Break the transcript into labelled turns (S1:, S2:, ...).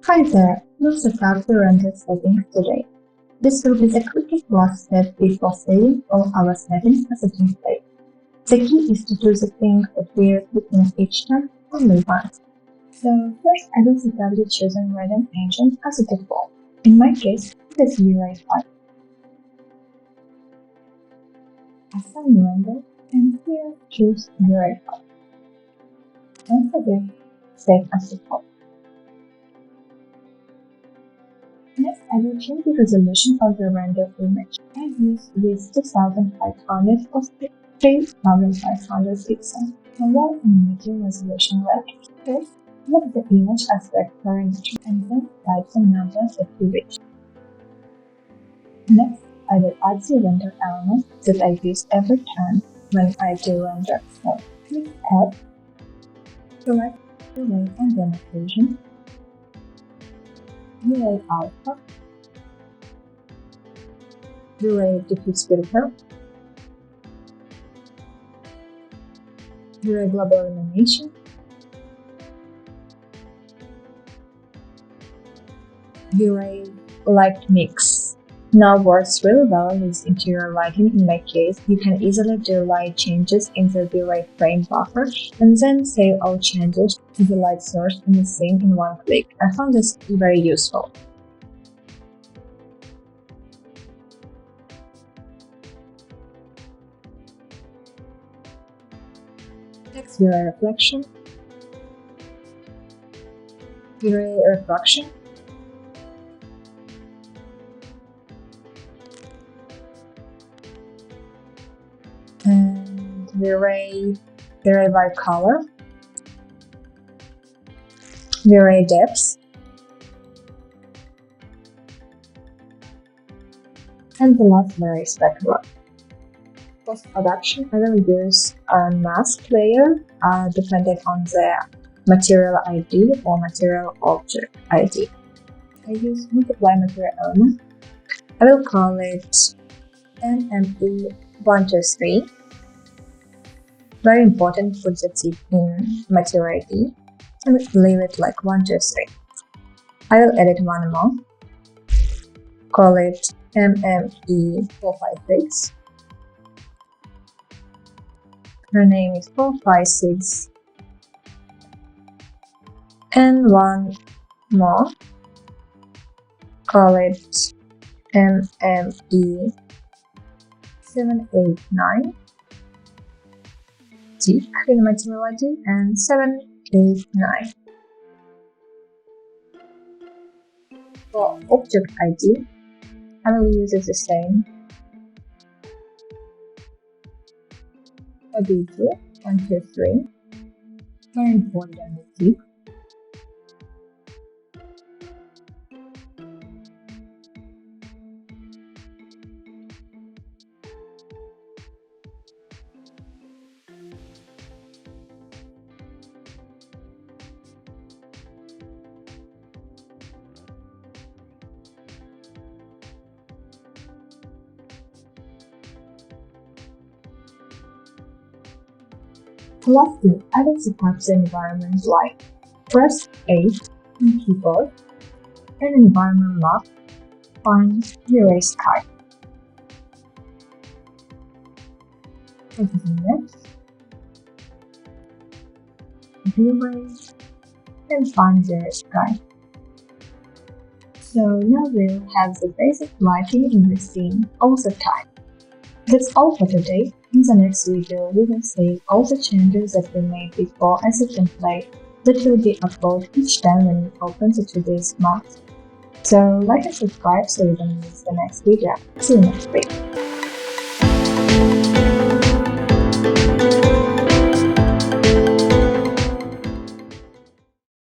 S1: Hi there, let's set up the render settings today. This will be the quickest last step before saving all our settings as a template. The key is to do the things that we are clicking each time only once. So first I will set up the chosen random engine as a default. In my case, it is V-Ray 5. Assign render and here choose V-Ray 5. Once again, save as default. Next, I will change the resolution of the rendered image. I use with 2500 or 3500 pixels, and while in medium resolution range. First, look the image as vector image and then type the numbers that you wish. Next, I will add the render elements that I use every time when I do render. So, click Add, select V-Ray and then Occlusion, V-Ray Alpha, V-Ray Diffuse Filter, V-Ray Global Illumination, V-Ray Light Mix. Now works really well with interior lighting. In my case, you can easily do light changes in the V-Ray frame buffer and then save all changes to the light source in the scene in one click. I found this very useful. Next, V-Ray Reflection, V-Ray Refraction, and V-Ray Bicolor, V-Ray Depth, and the last V-Ray Specular. Post-production, I will use a mask layer depending on the material ID or material object ID. I use multiply material element. I will call it MME123. Very important, put the tip in material ID and leave it like 123. I will edit one more. Call it MME456. Her name is 456. And one more. Call it MME789. Tick in material ID and 789. For object ID, I will use it the same. OBJ123. Very important the tick. Lastly, I will set up the environment like press 8 on keyboard and environment map, find V-Ray Sky. Click the next, V-Ray, and find V-Ray Sky. So now we'll have the basic lighting in the scene all the time. That's all for today. In the next video, we will save all the changes that we made before as a template that will be uploaded each time when you open the 2D Mask. So like and subscribe so you don't miss the next video. See you next week.